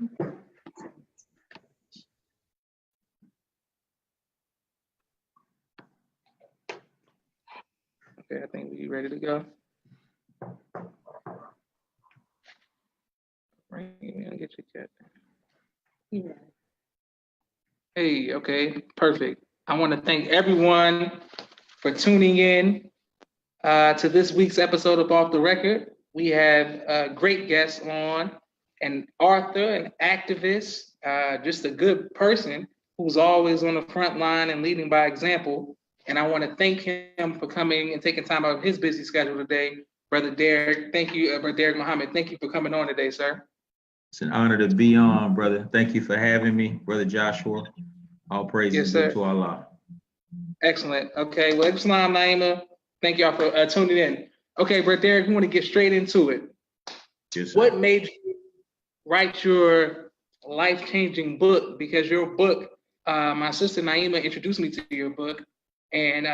Okay, I think we're ready to go. Get your cat. Hey, okay, perfect. I want to thank everyone for tuning in to this week's episode of Off the Record. We have great guests on, an author, an activist, just a good person who's always on the front line and leading by example. And I want to thank him for coming and taking time out of his busy schedule today. Brother Deric, thank you, Brother Deric Muhammad, thank you for coming on today, sir. It's an honor to be on, brother. Thank you for having me, Brother Joshua. All praises to Allah. Excellent. Okay, well, Islam Naima, thank y'all for tuning in. Okay, Brother Deric, we want to get straight into it. Yes, what made you write your life-changing book? Because your book, my sister Naima introduced me to your book, and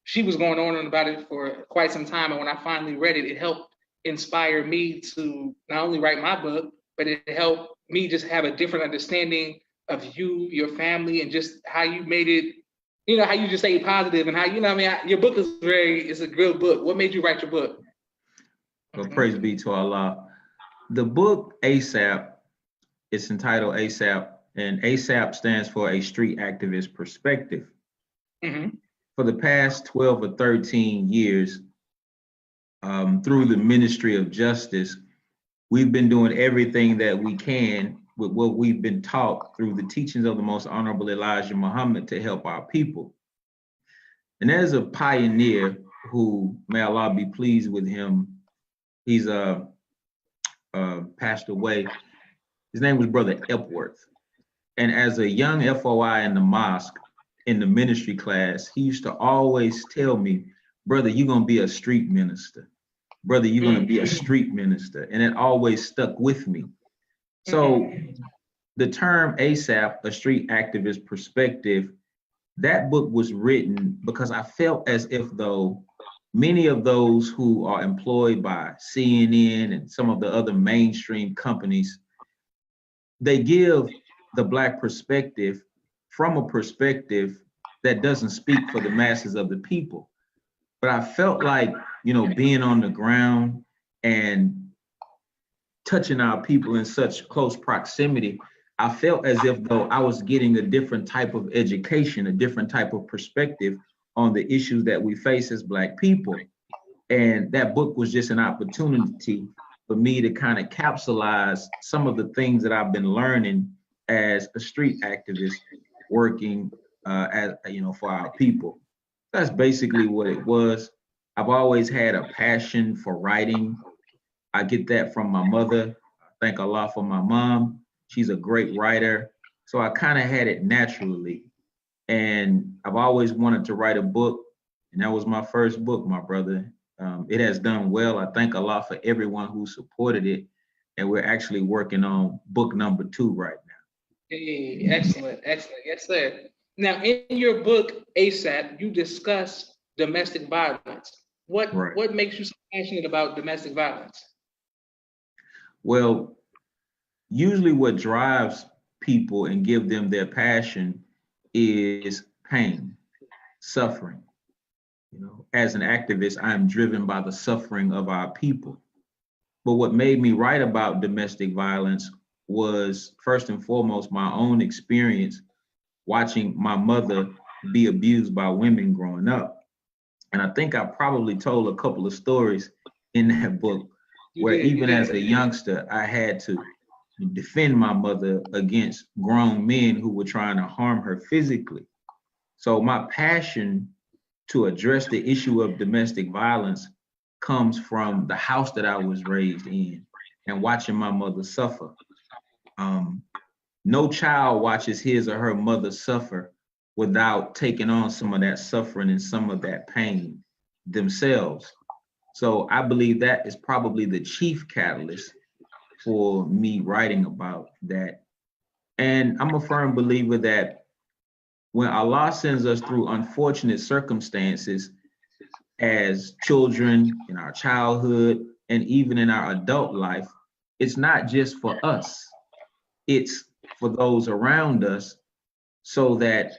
she was going on about it for quite some time. And when I finally read it, it helped inspire me to not only write my book, but it helped me just have a different understanding of you, your family, and just how you made it, you know, how you just stay positive and how, you know, I mean, your book is a good book. What made you write your book? Well, praise be to Allah. The book ASAP, it's entitled ASAP, and ASAP stands for A Street Activist Perspective. Mm-hmm. For the past 12 or 13 years, through the Ministry of Justice, we've been doing everything that we can with what we've been taught through the teachings of the Most Honorable Elijah Muhammad to help our people. And there's a pioneer who, may Allah be pleased with him, he's passed away. His name was Brother Epworth. And as a young FOI in the mosque, in the ministry class, he used to always tell me, brother, you're gonna be a street minister. Brother, you're gonna be a street minister. And it always stuck with me. So the term ASAP, A Street Activist Perspective, that book was written because I felt as if though many of those who are employed by CNN and some of the other mainstream companies, they give the Black perspective from a perspective that doesn't speak for the masses of the people. But I felt like, you know, being on the ground and touching our people in such close proximity, I felt as if though I was getting a different type of education, a different type of perspective on the issues that we face as Black people. And that book was just an opportunity for me to kind of capsulize some of the things that I've been learning as a street activist working as, you know, for our people. That's basically what it was. I've always had a passion for writing. I get that from my mother. Thank Allah for my mom. She's a great writer. So I kind of had it naturally. And I've always wanted to write a book. And that was my first book, my brother. It has done well. I thank Allah for everyone who supported it. And we're actually working on book number 2 right now. Hey, excellent, excellent. Yes, sir. Now, in your book, ASAP, you discuss domestic violence. What makes you so passionate about domestic violence? Well, usually what drives people and give them their passion is pain, suffering. You know, as an activist, I am driven by the suffering of our people. But what made me write about domestic violence was first and foremost my own experience watching my mother be abused by women growing up. And I think I probably told a couple of stories in that book where even as a youngster, I had to defend my mother against grown men who were trying to harm her physically. So my passion to address the issue of domestic violence comes from the house that I was raised in and watching my mother suffer. No child watches his or her mother suffer without taking on some of that suffering and some of that pain themselves. So I believe that is probably the chief catalyst for me writing about that. And I'm a firm believer that when Allah sends us through unfortunate circumstances as children in our childhood and even in our adult life, it's not just for us. it's for those around us so that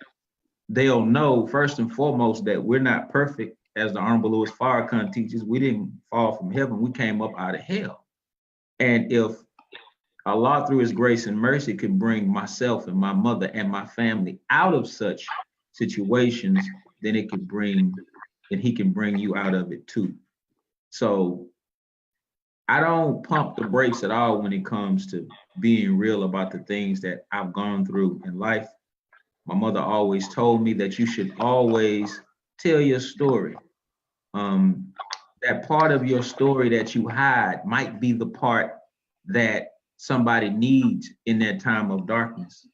they'll know first and foremost that we're not perfect. As the Honorable Louis Farrakhan teaches, we didn't fall from heaven, we came up out of hell. And if Allah through his grace and mercy could bring myself and my mother and my family out of such situations, then he can bring you out of it too. So I don't pump the brakes at all when it comes to being real about the things that I've gone through in life. My mother always told me that you should always tell your story. That part of your story that you hide might be the part that somebody needs in that time of darkness.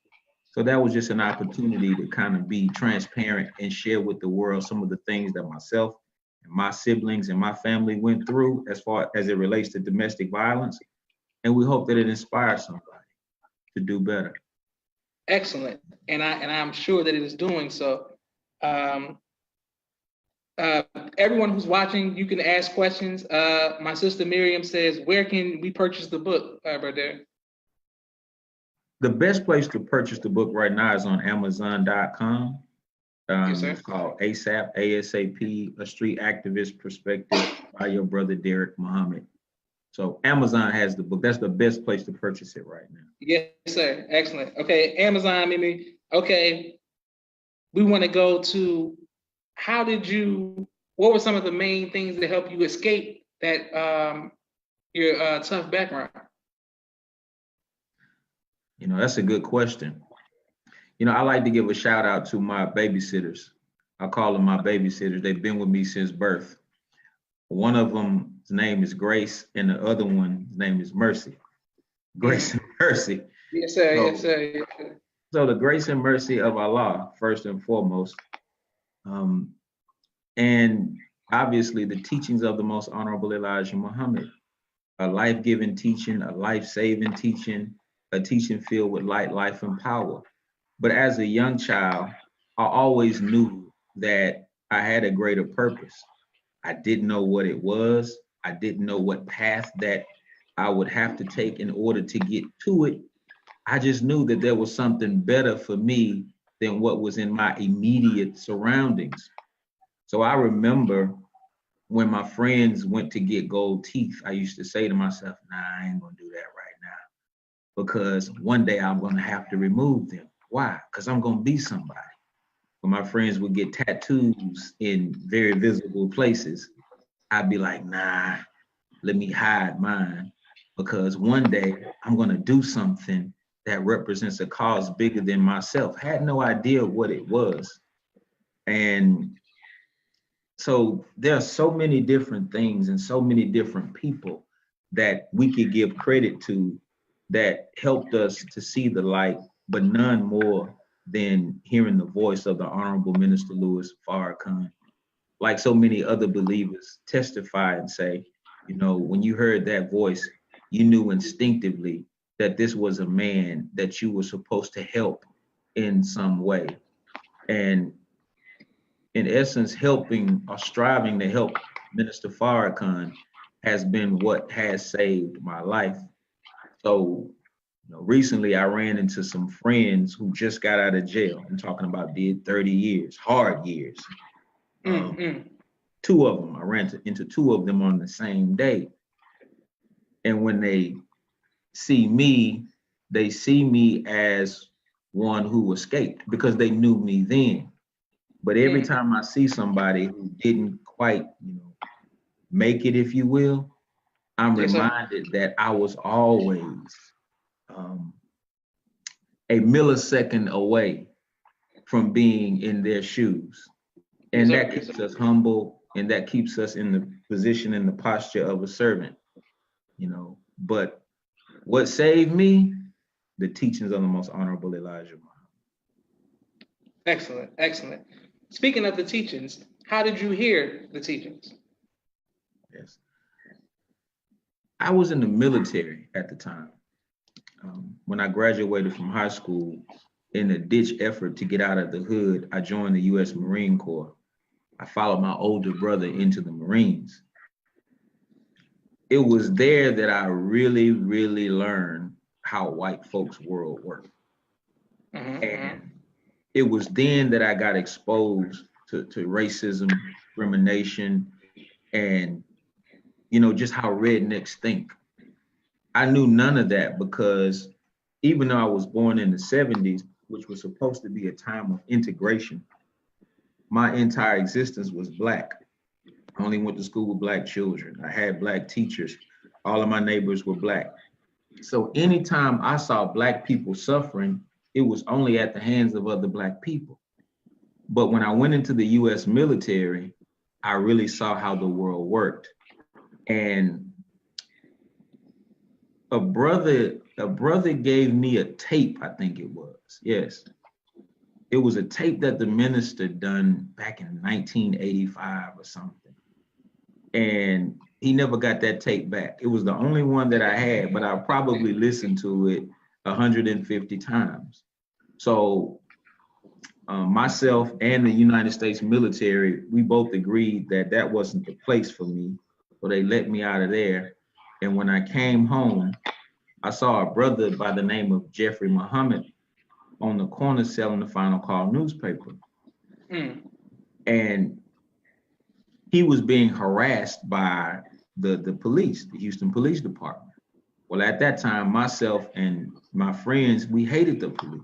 So that was just an opportunity to kind of be transparent and share with the world some of the things that myself and my siblings and my family went through as far as it relates to domestic violence. And we hope that it inspires somebody to do better. Excellent. And I'm sure that it is doing so. Everyone who's watching, you can ask questions. My sister Miriam says, where can we purchase the book, brother? The best place to purchase the book right now is on Amazon.com. Yes, sir. It's called ASAP, ASAP, A Street Activist Perspective by your brother, Deric Muhammad. So Amazon has the book. That's the best place to purchase it right now. Yes, sir. Excellent. Okay, Amazon, Mimi. Okay, we want to go to, what were some of the main things that helped you escape that your tough background? You know, that's a good question. You know, I like to give a shout out to my babysitters. I call them my babysitters. They've been with me since birth. One of them, his name is Grace, and the other one, his name is Mercy. Grace and Mercy. Yes, sir. Yes, sir. Yes, sir. So the grace and mercy of Allah, first and foremost. And obviously the teachings of the most honorable Elijah Muhammad, a life-giving teaching, a life-saving teaching, a teaching filled with light, life, and power. But as a young child, I always knew that I had a greater purpose. I didn't know what it was. I didn't know what path that I would have to take in order to get to it. I just knew that there was something better for me than what was in my immediate surroundings. So I remember when my friends went to get gold teeth, I used to say to myself, nah, I ain't gonna do that right now, because one day I'm gonna have to remove them. Why? Because I'm gonna be somebody. When my friends would get tattoos in very visible places, I'd be like, nah, let me hide mine, because one day I'm gonna do something that represents a cause bigger than myself. Had no idea what it was. And so there are so many different things and so many different people that we could give credit to that helped us to see the light, but none more than hearing the voice of the Honorable Minister Louis Farrakhan. Like so many other believers testify and say, you know, when you heard that voice, you knew instinctively that this was a man that you were supposed to help in some way. And in essence, helping or striving to help Minister Farrakhan has been what has saved my life. So, you know, recently I ran into some friends who just got out of jail. I'm talking about did 30 years, hard years. Two of them, I ran into two of them on the same day. And when they see me as one who escaped because they knew me then. But every time I see somebody who didn't quite, you know, make it, if you will, I'm reminded that I was always a millisecond away from being in their shoes. And that keeps us humble, and that keeps us in the position and the posture of a servant, you know. But what saved me? The teachings of the most honorable Elijah Muhammad. Excellent, excellent. Speaking of the teachings, how did you hear the teachings? Yes. I was in the military at the time. When I graduated from high school, in a ditch effort to get out of the hood, I joined the U.S. Marine Corps. I followed my older brother into the Marines. It was there that I really, really learned how white folks' world worked. Mm-hmm. And it was then that I got exposed to racism, discrimination, and just how rednecks think. I knew none of that because even though I was born in the 70s, which was supposed to be a time of integration, my entire existence was Black. I only went to school with Black children. I had Black teachers. All of my neighbors were Black. So anytime I saw Black people suffering, it was only at the hands of other Black people. But when I went into the US military, I really saw how the world worked. And a brother gave me a tape, I think it was. Yes. It was a tape that the minister done back in 1985 or something. And he never got that tape back. It was the only one that I had, but I probably listened to it 150 times. So myself and the United States military, we both agreed that that wasn't the place for me. So they let me out of there. And when I came home, I saw a brother by the name of Deric Muhammad on the corner selling the Final Call newspaper. And he was being harassed by the police, the Houston Police Department. Well, at that time, myself and my friends, we hated the police.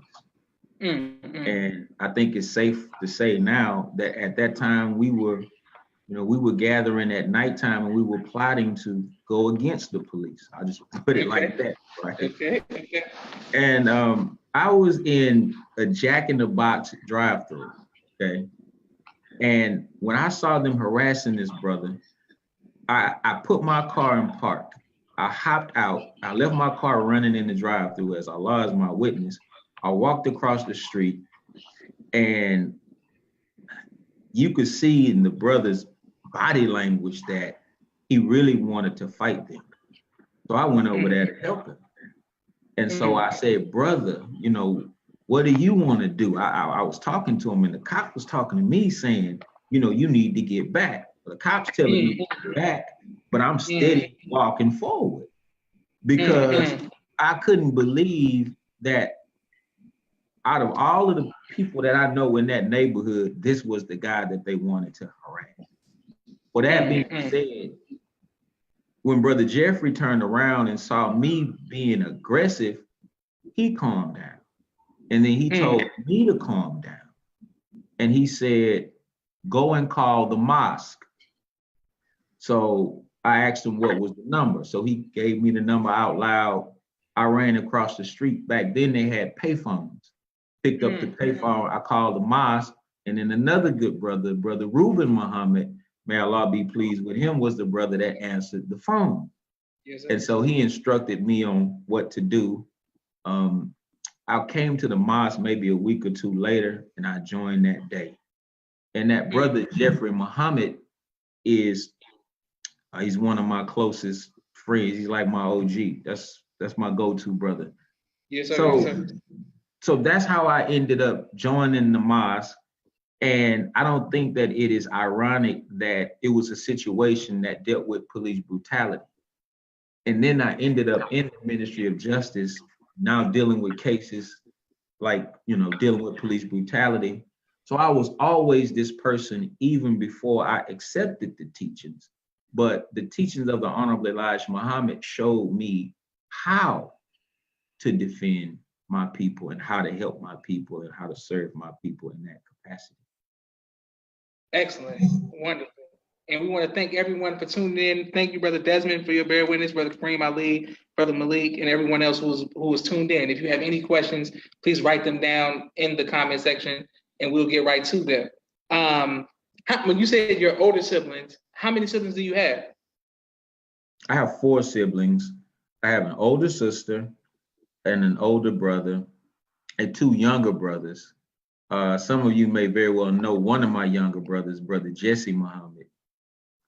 And I think it's safe to say now that at that time we were gathering at nighttime and we were plotting to go against the police. I'll just put it like that, right? Okay. And I was in a Jack in the Box drive-thru, okay? And when I saw them harassing this brother, I put my car in park. I hopped out. I left my car running in the drive-thru as Allah is my witness. I walked across the street and you could see in the brother's body language that he really wanted to fight them. So I went over there to help him. And so I said, brother, what do you want to do? I was talking to him and the cop was talking to me saying, you need to get back. The cop's telling me to get back, but I'm steady walking forward because I couldn't believe that out of all of the people that I know in that neighborhood, this was the guy that they wanted to harass. Well, that being said, when Brother Jeffrey turned around and saw me being aggressive, he calmed down. And then he told me to calm down. And he said, go and call the mosque. So I asked him what was the number. So he gave me the number out loud. I ran across the street. Back then they had payphones. Picked up the payphone, I called the mosque, and then another good brother, Brother Reuben Muhammad, may Allah be pleased with him, was the brother that answered the phone. Yes, and so he instructed me on what to do. I came to the mosque maybe a week or two later, and I joined that day. And that brother, Deric Muhammad, he's one of my closest friends. He's like my OG. That's my go-to brother. Yes, sir. So that's how I ended up joining the mosque. And I don't think that it is ironic that it was a situation that dealt with police brutality. And then I ended up in the Ministry of Justice, now dealing with cases like, dealing with police brutality. So I was always this person even before I accepted the teachings. But the teachings of the Honorable Elijah Muhammad showed me how to defend my people and how to help my people and how to serve my people in that capacity. Excellent, wonderful. And we want to thank everyone for tuning in. Thank you, Brother Desmond, for your bear witness, Brother Kareem Ali, Brother Malik, and everyone else who was tuned in. If you have any questions, please write them down in the comment section and we'll get right to them. When you said your older siblings, how many siblings do you have? I have 4 siblings. I have an older sister and an older brother and 2 younger brothers. Some of you may very well know one of my younger brothers, Brother Jesse Muhammad.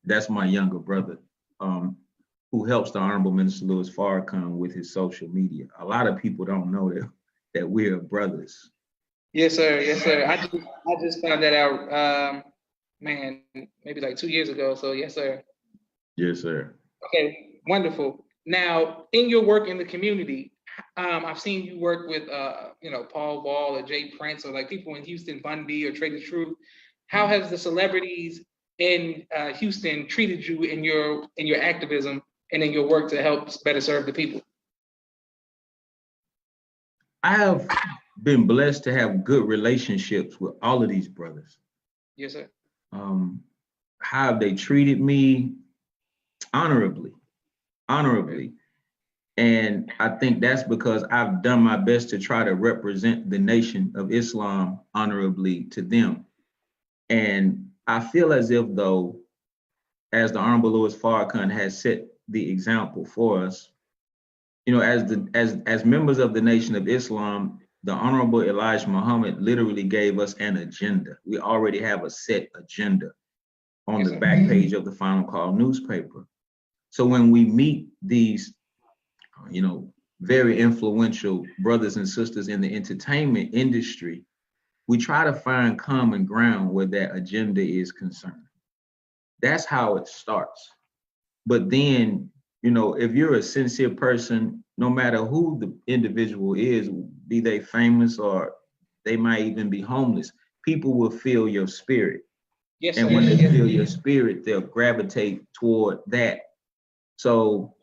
That's my younger brother, who helps the Honorable Minister Louis Farrakhan with his social media. A lot of people don't know that we're brothers. Yes, sir. Yes, sir. I just found that out, maybe like 2 years ago. So yes, sir. Yes, sir. Okay, wonderful. Now, in your work in the community, I've seen you work with, Paul Wall or Jay Prince or like people in Houston, Bundy or Trader Truth. How has the celebrities in Houston treated you in your activism and in your work to help better serve the people? I have been blessed to have good relationships with all of these brothers. Yes, sir. Um, how have they treated me? Honorably, honorably. And I think that's because I've done my best to try to represent the Nation of Islam honorably to them. And I feel as if though, as the Honorable Louis Farrakhan has set the example for us, as members of the Nation of Islam, the Honorable Elijah Muhammad literally gave us an agenda. We already have a set agenda on Yes, the sir. back page of the Final Call newspaper. So when we meet these, very influential brothers and sisters in the entertainment industry, we try to find common ground where that agenda is concerned. That's how it starts. But then, if you're a sincere person, no matter who the individual is, be they famous or they might even be homeless, people will feel your spirit. Yes, And sir. when they Yes. feel your spirit, they'll gravitate toward that. So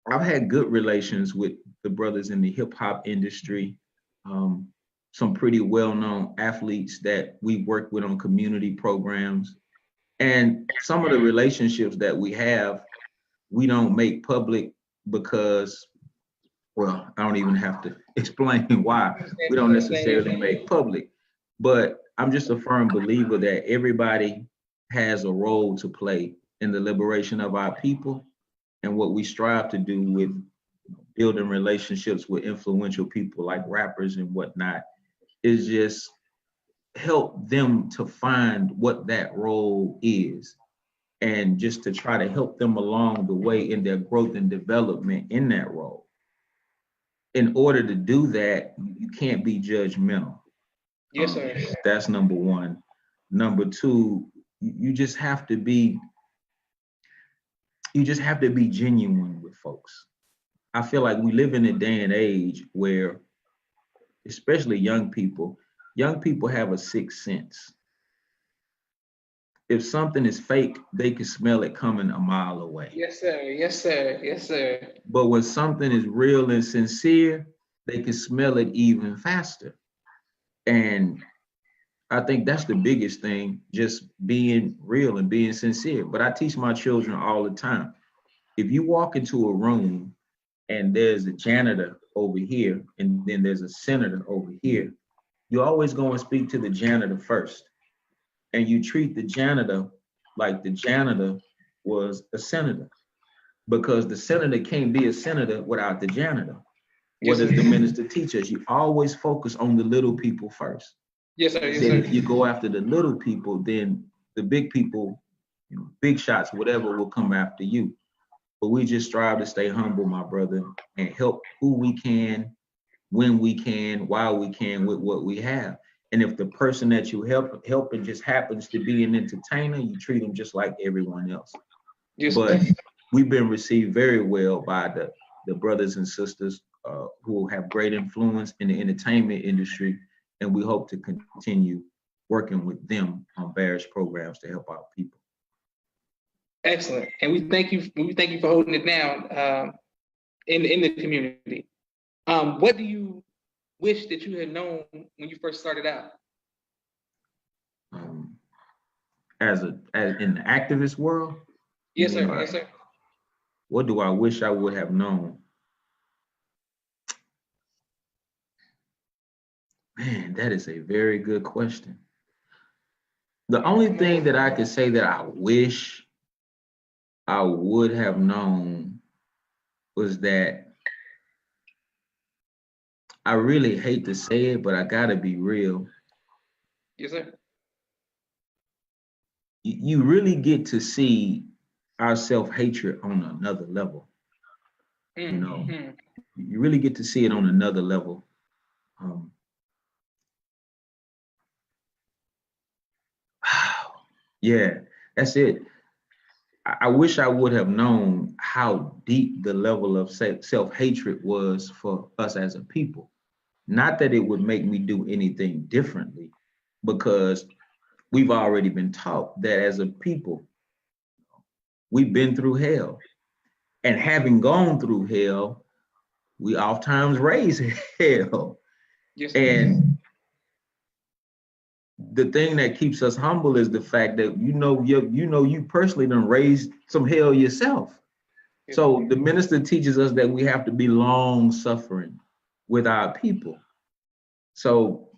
I've had good relations with the brothers in the hip hop industry, some pretty well known athletes that we work with on community programs. And some of the relationships that we don't make public because, well, I don't even have to explain why we don't necessarily make public. But I'm just a firm believer that everybody has a role to play in the liberation of our people. And what we strive to do with building relationships with influential people like rappers and whatnot is just help them to find what that role is and just to try to help them along the way in their growth and development in that role. In order to do that, you can't be judgmental. Yes, sir. That's number one. Number two, you just have to be genuine with folks. I feel like we live in a day and age where, especially young people have a sixth sense. If something is fake, they can smell it coming a mile away. Yes, sir. Yes, sir. Yes, sir. But when something is real and sincere, they can smell it even faster. And I think that's the biggest thing, just being real and being sincere. But I teach my children all the time. If you walk into a room and there's a janitor over here and then there's a senator over here, you always go and speak to the janitor first. And you treat the janitor like the janitor was a senator, because the senator can't be a senator without the janitor. What does the minister teach us? You always focus on the little people first. Yes, sir. He Yes, said sir. if you go after the little people, then the big people, big shots, whatever, will come after you. But we just strive to stay humble, my brother, and help who we can, when we can, while we can, with what we have. And if the person that you helping just happens to be an entertainer, you treat them just like everyone else. Yes, But sir. we've been received very well by the brothers and sisters who have great influence in the entertainment industry, and we hope to continue working with them on various programs to help our people. Excellent. And we thank you. We thank you for holding it down in the community. What do you wish that you had known when you first started out? As in the activist world? Yes, sir. Yes, sir. What do I wish I would have known? Man, that is a very good question. The only thing that I could say that I wish I would have known was that, I really hate to say it, but I gotta be real. Yes, sir. You really get to see our self-hatred on another level. Mm-hmm. You really get to see it on another level. Yeah, that's it. I wish I would have known how deep the level of self-hatred was for us as a people. Not that it would make me do anything differently, because we've already been taught that as a people, we've been through hell. And having gone through hell, we oftentimes raise hell. Yes. And the thing that keeps us humble is the fact that you personally done raised some hell yourself. Yes. So the minister teaches us that we have to be long suffering with our people. So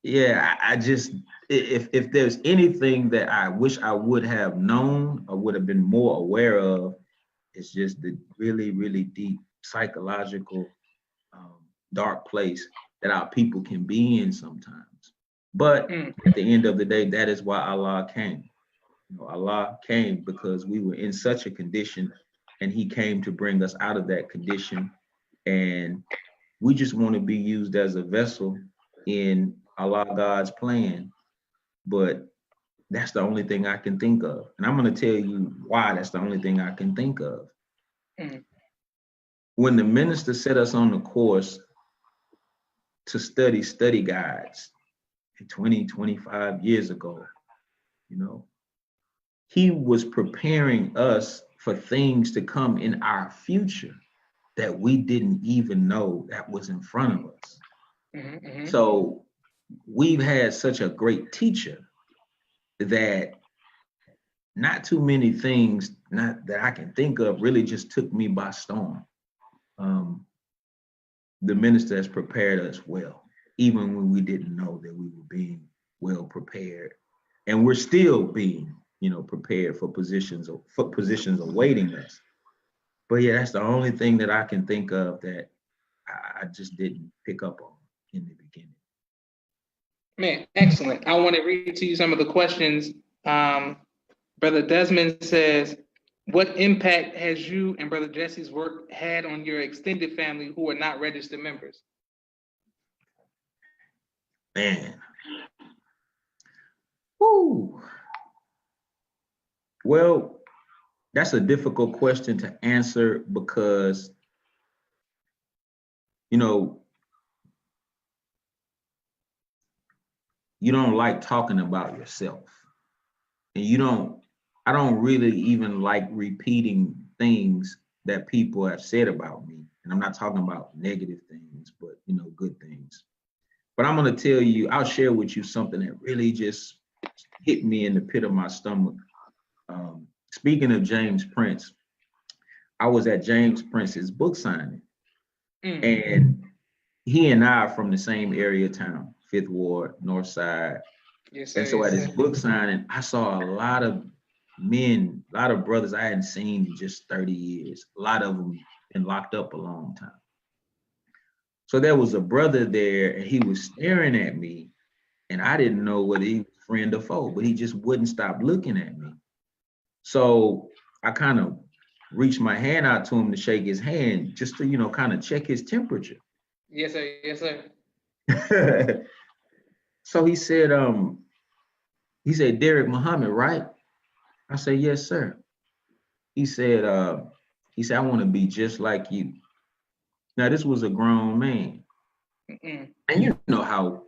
yeah, I just, if there's anything that I wish I would have known or would have been more aware of, it's just the really, really deep psychological dark place that our people can be in sometimes. But at the end of the day, that is why Allah came. You know, Allah came because we were in such a condition, and he came to bring us out of that condition. And we just want to be used as a vessel in Allah God's plan. But that's the only thing I can think of. And I'm going to tell you why that's the only thing I can think of. When the minister set us on the course to study guides 20, 25 years ago, you know, he was preparing us for things to come in our future that we didn't even know that was in front of us. So we've had such a great teacher that not too many things, not that I can think of, really just took me by storm. The minister has prepared us well, even when we didn't know that we were being well prepared, and we're still being, prepared for positions awaiting us. But yeah, that's the only thing that I can think of that I just didn't pick up on in the beginning. Man, excellent. I want to read to you some of the questions. Brother Desmond says, what impact has you and Brother Jesse's work had on your extended family who are not registered members? Man. Woo. Well, that's a difficult question to answer because, you don't like talking about yourself. And I don't really even like repeating things that people have said about me. And I'm not talking about negative things, but, good things. But I'm going to tell you, I'll share with you something that really just hit me in the pit of my stomach. Speaking of James Prince, I was at James Prince's book signing, and he and I are from the same area of town, 5th Ward, North Side. Yes, sir, and so at his book signing, I saw a lot of men, a lot of brothers I hadn't seen in just 30 years. A lot of them been locked up a long time. So there was a brother there, and he was staring at me, and I didn't know whether he was friend or foe, but he just wouldn't stop looking at me. So I kind of reached my hand out to him to shake his hand, just to, kind of check his temperature. Yes, sir. Yes, sir. So he said, Deric Muhammad, right? I said, yes, sir. He said, I want to be just like you. Now, this was a grown man. And you know how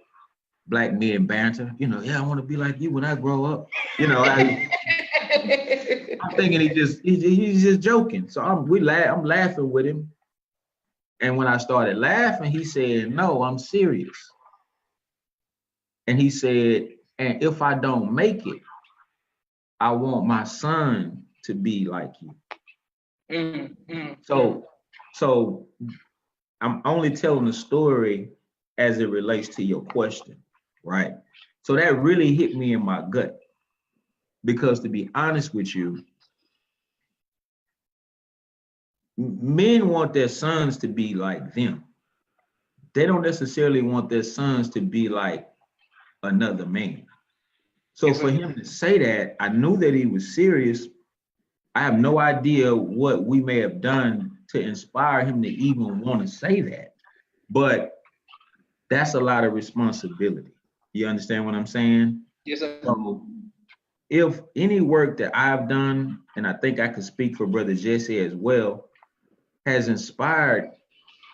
Black men banter, yeah, I want to be like you when I grow up. I'm thinking he's just joking. So I'm laughing with him. And when I started laughing, he said, no, I'm serious. And he said, and if I don't make it, I want my son to be like you. So I'm only telling the story as it relates to your question, right? So that really hit me in my gut, because to be honest with you, men want their sons to be like them. They don't necessarily want their sons to be like another man. So for him to say that, I knew that he was serious. I have no idea what we may have done to inspire him to even want to say that, but that's a lot of responsibility. You understand what I'm saying? Yes, sir. if any work that I've done, and I think I can speak for Brother Jesse as well, has inspired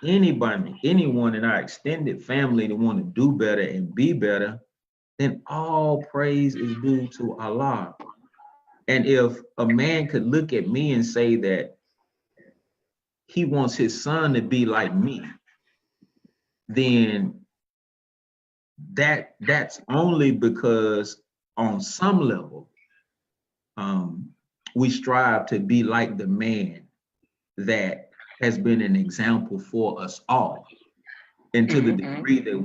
anybody, anyone in our extended family to want to do better and be better, then all praise is due to Allah. And if a man could look at me and say that he wants his son to be like me, then that's only because on some level we strive to be like the man that has been an example for us all. And to the degree that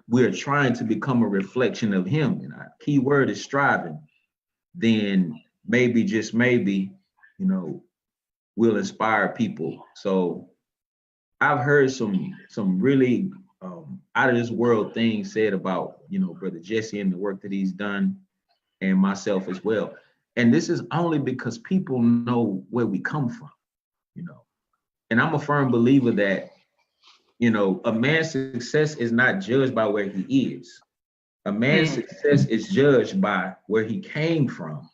we're trying to become a reflection of him, and our key word is striving, then maybe, just maybe, we'll inspire people. So I've heard some really out of this world things said about, Brother Jesse and the work that he's done, and myself as well. And this is only because people know where we come from, And I'm a firm believer that, a man's success is not judged by where he is. A man's success is judged by where he came from,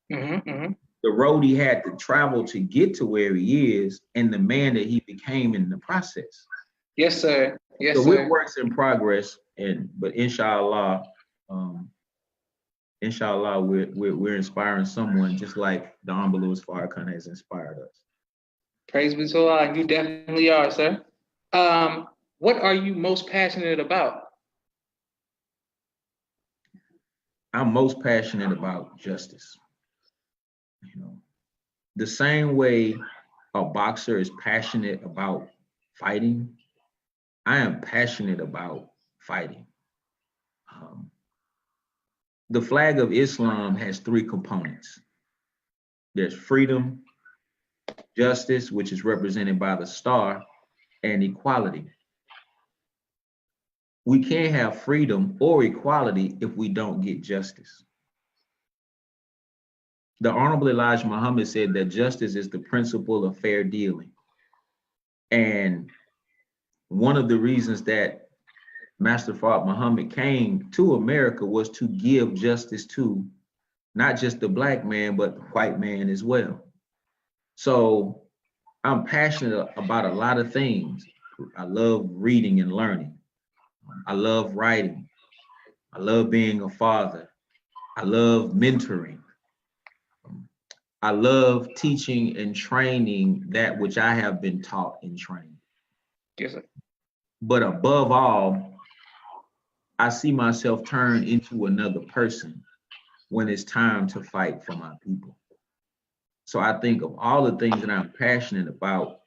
the road he had to travel to get to where he is, and the man that he became in the process. Yes, sir. Yes, so sir. We're works in progress, but inshallah, we're inspiring someone just like the Honorable Louis Farrakhan has inspired us. Praise be to Allah. You definitely are, sir. What are you most passionate about? I'm most passionate about justice. The same way a boxer is passionate about fighting, I am passionate about fighting. The flag of Islam has three components. There's freedom, justice, which is represented by the star, and equality. We can't have freedom or equality if we don't get justice. The Honorable Elijah Muhammad said that justice is the principle of fair dealing. And one of the reasons that Master Fard Muhammad came to America was to give justice to not just the Black man, but the white man as well. So I'm passionate about a lot of things. I love reading and learning. I love writing. I love being a father. I love mentoring. I love teaching and training that which I have been taught and trained. Yes, sir. But above all, I see myself turn into another person when it's time to fight for my people. So I think of all the things that I'm passionate about,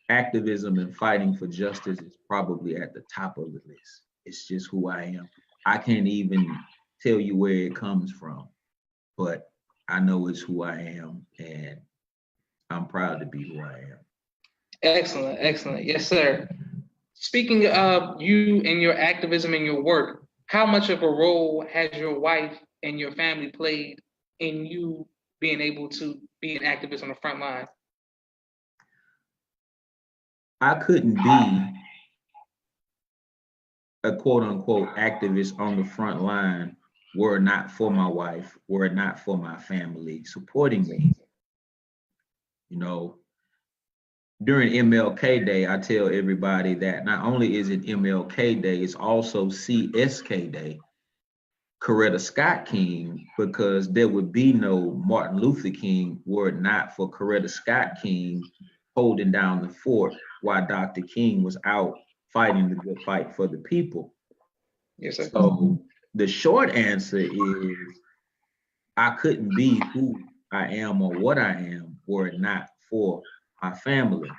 activism and fighting for justice is probably at the top of the list. It's just who I am. I can't even tell you where it comes from, but I know it's who I am, and I'm proud to be who I am. Excellent, excellent. Yes, sir. Speaking of you and your activism and your work, how much of a role has your wife and your family played in you being able to be an activist on the front line? I couldn't be a quote unquote activist on the front line were it not for my wife, were it not for my family supporting me. During MLK Day, I tell everybody that not only is it MLK Day, it's also CSK Day, Coretta Scott King, because there would be no Martin Luther King were it not for Coretta Scott King holding down the fort while Dr. King was out fighting the good fight for the people. Yes, sir. So the short answer is I couldn't be who I am or what I am were it not for my family.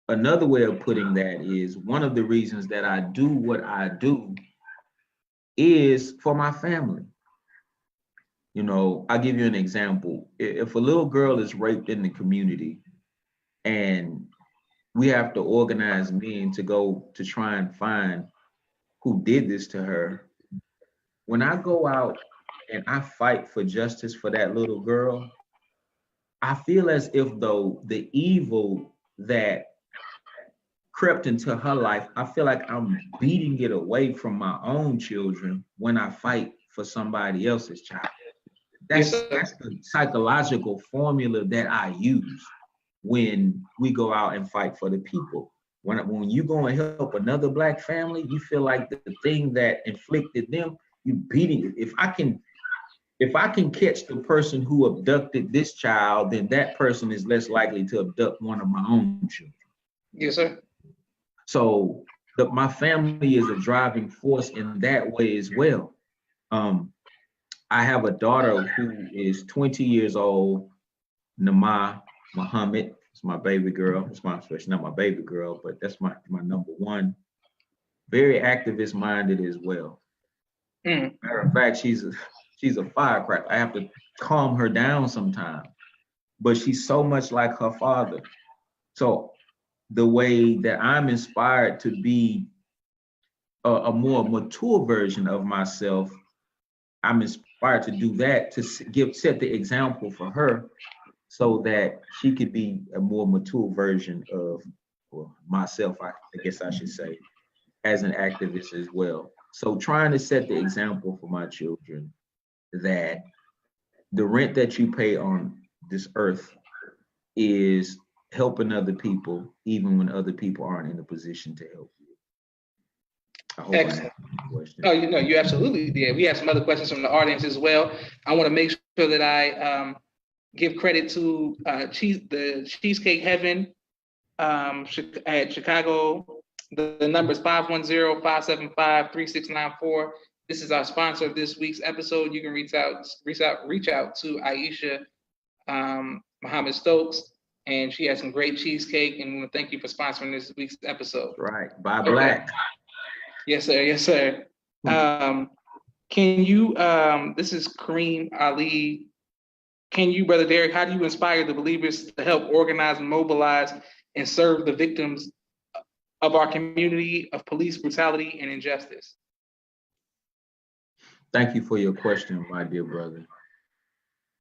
Another way of putting that is one of the reasons that I do what I do is for my family. I'll give you an example. If a little girl is raped in the community and we have to organize men to go to try and find who did this to her, when I go out and I fight for justice for that little girl, I feel as if though the evil that crept into her life, I feel like I'm beating it away from my own children when I fight for somebody else's child. Yes, That's the psychological formula that I use when we go out and fight for the people. When you go and help another Black family, you feel like the thing that inflicted them, you beating it. If I can catch the person who abducted this child, then that person is less likely to abduct one of my own children. Yes, sir. So my family is a driving force in that way as well. I have a daughter who is 20 years old, Nama Muhammad. It's my baby girl. She's not my baby girl, but that's my number one. Very activist minded as well. Matter of fact, she's a firecracker. I have to calm her down sometimes, but she's so much like her father. So the way that I'm inspired to be a more mature version of myself, I'm inspired to do that, to set the example for her so that she could be a more mature version of myself, I guess I should say, as an activist as well. So trying to set the example for my children that the rent that you pay on this earth is helping other people, even when other people aren't in a position to help you. I hope Excellent. I answered the question. Oh, you absolutely did. We have some other questions from the audience as well. I want to make sure that I give credit to the Cheesecake Heaven at Chicago. The number is 510-575-3694. This is our sponsor of this week's episode. You can reach out to Aisha Muhammad Stokes, and she has some great cheesecake. And we want to thank you for sponsoring this week's episode. Right, buy Black. Yes, sir. Yes, sir. Can you? This is Kareem Ali. Can you, Brother Deric, how do you inspire the believers to help organize and mobilize and serve the victims of our community of police brutality and injustice? Thank you for your question, my dear brother.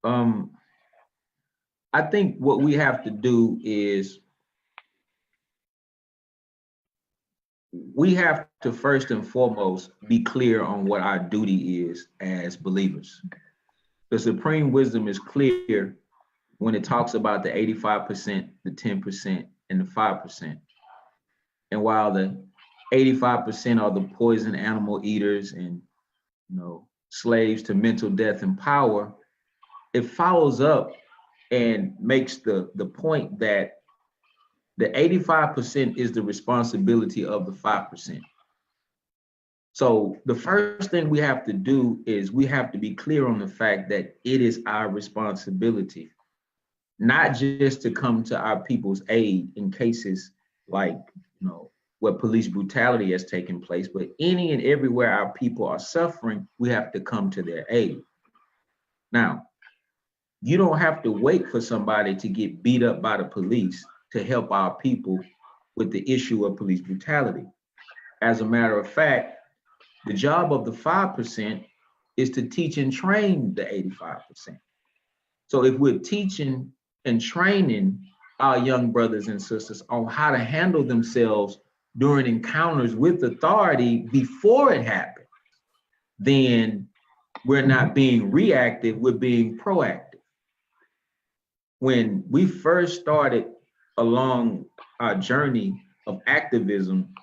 I think what we have to do is we have to first and foremost be clear on what our duty is as believers. The supreme wisdom is clear when it talks about the 85%, the 10%, and the 5%. And while the 85% are the poison animal eaters and slaves to mental death and power, it follows up and makes the point that the 85% is the responsibility of the 5%. So the first thing we have to do is we have to be clear on the fact that it is our responsibility, not just to come to our people's aid in cases like, where police brutality has taken place, but any and everywhere our people are suffering, we have to come to their aid. Now, you don't have to wait for somebody to get beat up by the police to help our people with the issue of police brutality. As a matter of fact, the job of the 5% is to teach and train the 85%. So if we're teaching and training our young brothers and sisters on how to handle themselves during encounters with authority before it happens, then we're not being reactive, we're being proactive. When we first started along our journey of activism,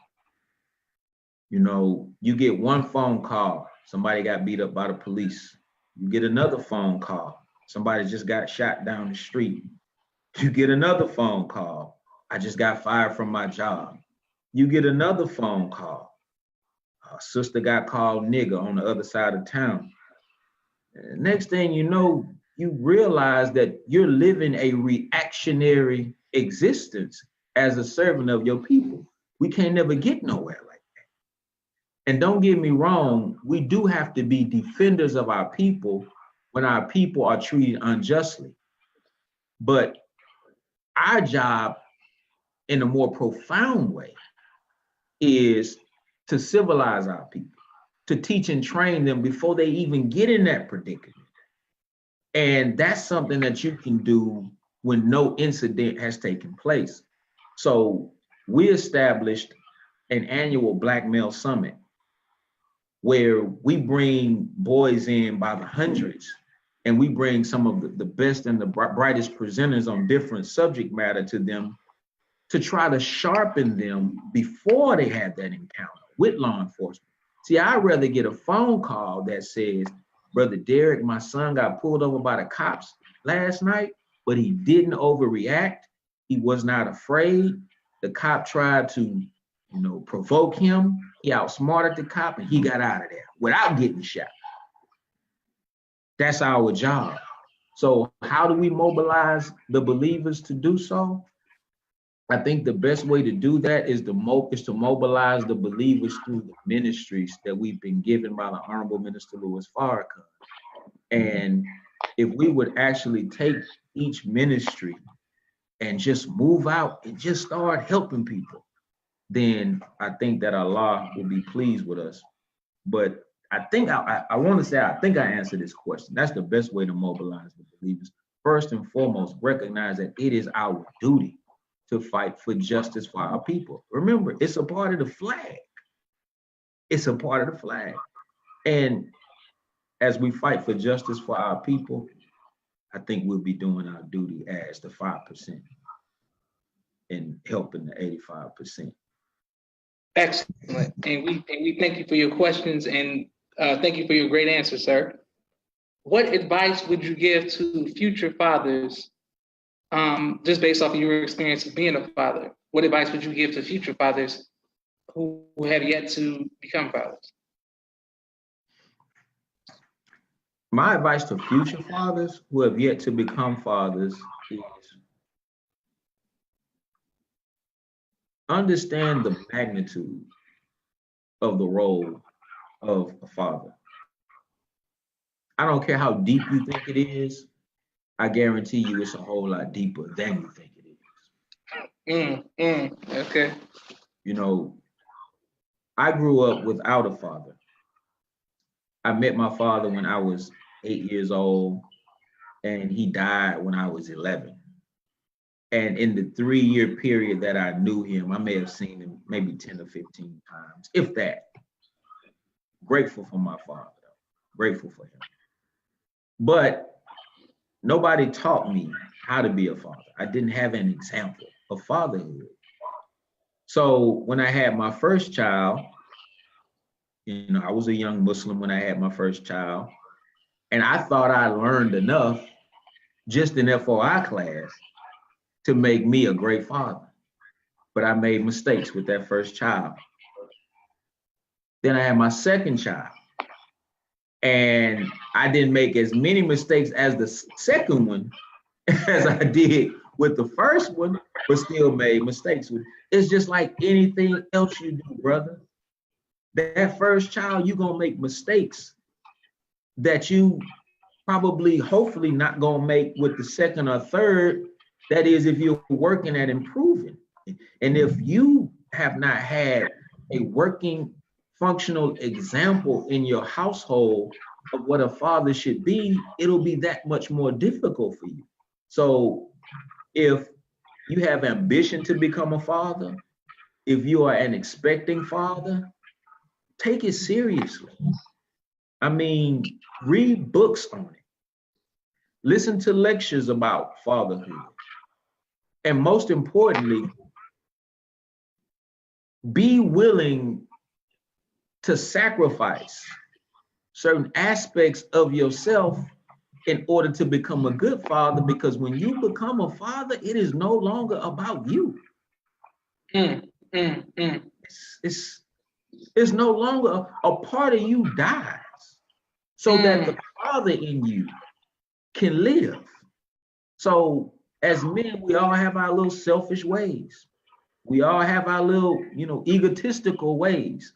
you get one phone call, somebody got beat up by the police. You get another phone call, somebody just got shot down the street. You get another phone call, I just got fired from my job. You get another phone call, a sister got called nigger on the other side of town. Next thing you know, you realize that you're living a reactionary existence as a servant of your people. We can't never get nowhere like that. And don't get me wrong, we do have to be defenders of our people when our people are treated unjustly. But our job in a more profound way is to civilize our people, to teach and train them before they even get in that predicament. And that's something that you can do when no incident has taken place. So we established an annual Black Male Summit. where we bring boys in by the hundreds, and we bring some of the best and the brightest presenters on different subject matter to them to try to sharpen them before they have that encounter with law enforcement. See, I'd rather get a phone call that says, Brother Deric, my son got pulled over by the cops last night, but he didn't overreact. He was not afraid. The cop tried to, provoke him. He outsmarted the cop and he got out of there without getting shot. That's our job. So how do we mobilize the believers to do so? I think the best way to do that is to mobilize the believers through the ministries that we've been given by the Honorable Minister Louis Farrakhan. And if we would actually take each ministry and just move out and just start helping people, then I think that Allah will be pleased with us. But I think I want to say, I think I answered this question. That's the best way to mobilize the believers. First and foremost, recognize that it is our duty to fight for justice for our people. Remember, it's a part of the flag. It's a part of the flag. And as we fight for justice for our people, I think we'll be doing our duty as the 5% and helping the 85%. Excellent. And we thank you for your questions, and thank you for your great answers, sir. What advice would you give to future fathers, just based off of your experience of being a father? What advice would you give to future fathers who have yet to become fathers? My advice to future fathers who have yet to become fathers is understand the magnitude of the role of a father. I don't care how deep you think it is, I guarantee you it's a whole lot deeper than you think it is. Okay. I grew up without a father. I met my father when I was 8 years old, and he died when I was 11. And in the 3-year period that I knew him, I may have seen him maybe 10 or 15 times, if that. Grateful for my father, grateful for him. But nobody taught me how to be a father. I didn't have an example of fatherhood. So when I had my first child, I was a young Muslim when I had my first child, and I thought I learned enough just in FOI class to make me a great father. But I made mistakes with that first child. Then I had my second child, and I didn't make as many mistakes as the second one as I did with the first one, but still made mistakes with it. It's just like anything else you do, brother. That first child, you're gonna make mistakes that you probably, hopefully not gonna make with the second or third. That is, if you're working at improving. And if you have not had a working, functional example in your household of what a father should be, it'll be that much more difficult for you. So if you have ambition to become a father, if you are an expecting father, take it seriously. I mean, read books on it. Listen to lectures about fatherhood. And most importantly, be willing to sacrifice certain aspects of yourself in order to become a good father, because when you become a father, it is no longer about you. It's no longer a part of you dies so that the father in you can live. So as men, we all have our little selfish ways. We all have our little, egotistical ways.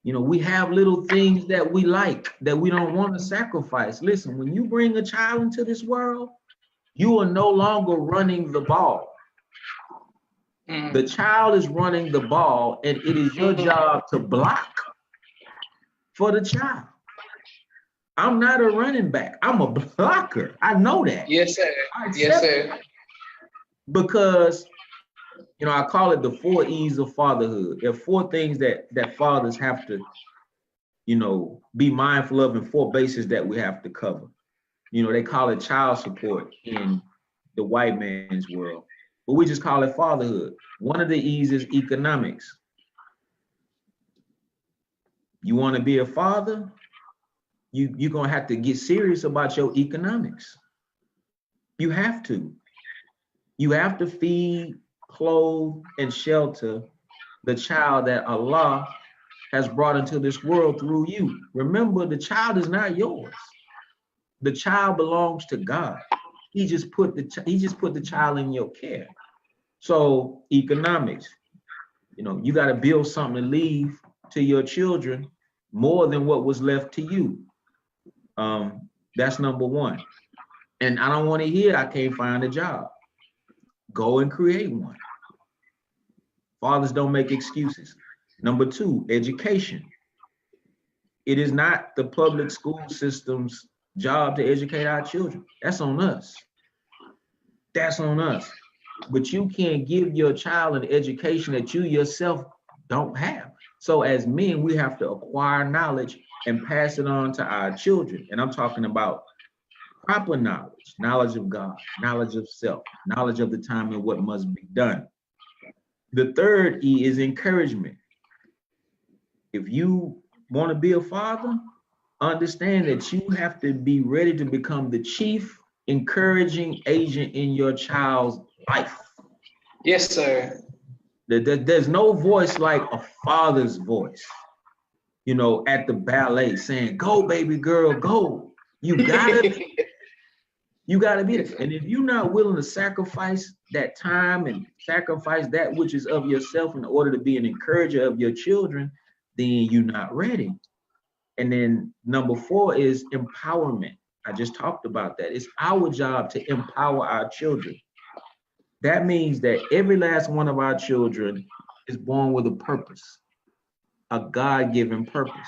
We have little things that we like that we don't want to sacrifice. Listen, when you bring a child into this world, you are no longer running the ball. The child is running the ball, and it is your job to block for the child. I'm not a running back. I'm a blocker. I know that. Yes, sir. Yes, sir. Because, I call it the 4 E's of fatherhood. There are 4 things that fathers have to, be mindful of in 4 bases that we have to cover. They call it child support in the white man's world, but we just call it fatherhood. One of the E's is economics. You want to be a father, you're going to have to get serious about your economics. You have to. You have to feed, clothe, and shelter the child that Allah has brought into this world through you. Remember, the child is not yours. The child belongs to God. He just put the child in your care. So economics, you got to build something to leave to your children more than what was left to you. That's number one. And I don't want to hear I can't find a job. Go and create one. Fathers don't make excuses. Number 2, education. It is not the public school system's job to educate our children. That's on us. That's on us. But you can't give your child an education that you yourself don't have. So as men, we have to acquire knowledge and pass it on to our children. And I'm talking about proper knowledge, knowledge of God, knowledge of self, knowledge of the time and what must be done. The third E is encouragement. If you want to be a father, understand that you have to be ready to become the chief encouraging agent in your child's life. Yes, sir. There's no voice like a father's voice, at the ballet saying, "Go, baby girl, go." You gotta be there. And if you're not willing to sacrifice that time and sacrifice that which is of yourself in order to be an encourager of your children, then you're not ready. And then number 4 is empowerment. I just talked about that. It's our job to empower our children. That means that every last one of our children is born with a purpose, a God-given purpose.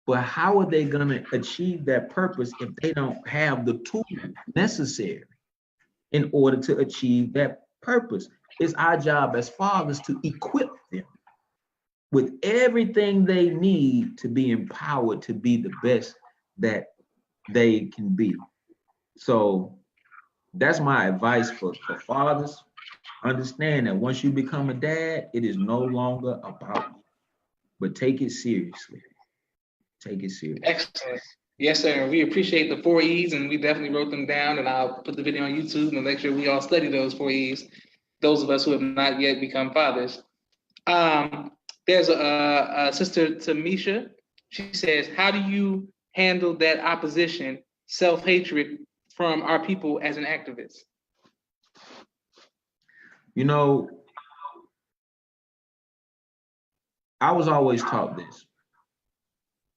But how are they going to achieve that purpose if they don't have the tools necessary in order to achieve that purpose? It's our job as fathers to equip them with everything they need to be empowered to be the best that they can be. So that's my advice for fathers. Understand that once you become a dad, it is no longer about you, but take it seriously. Take it seriously. Excellent. Yes, sir. We appreciate the 4 E's, and we definitely wrote them down, and I'll put the video on YouTube and make sure we all study those 4 E's, those of us who have not yet become fathers. There's a sister, Tamisha. She says, how do you handle that opposition, self-hatred from our people as an activist? I was always taught this.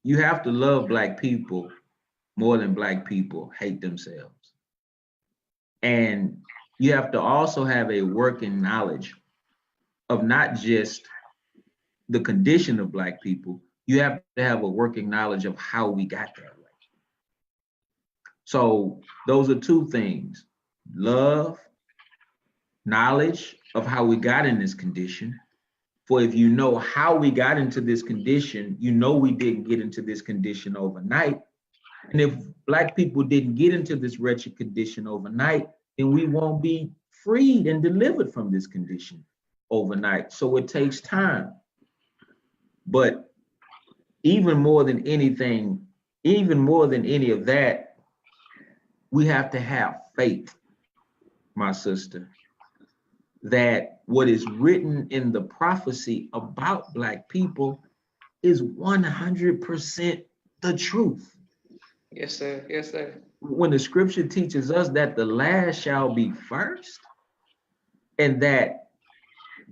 You have to love Black people more than Black people hate themselves. And you have to also have a working knowledge of not just the condition of Black people, you have to have a working knowledge of how we got that way. So those are 2 things: love, knowledge of how we got in this condition. For if you know how we got into this condition, we didn't get into this condition overnight. And if Black people didn't get into this wretched condition overnight, then we won't be freed and delivered from this condition overnight. So it takes time. But even more than anything, even more than any of that, we have to have faith, my sister, that what is written in the prophecy about Black people is 100% the truth. Yes, sir. Yes, sir. When the scripture teaches us that the last shall be first, and that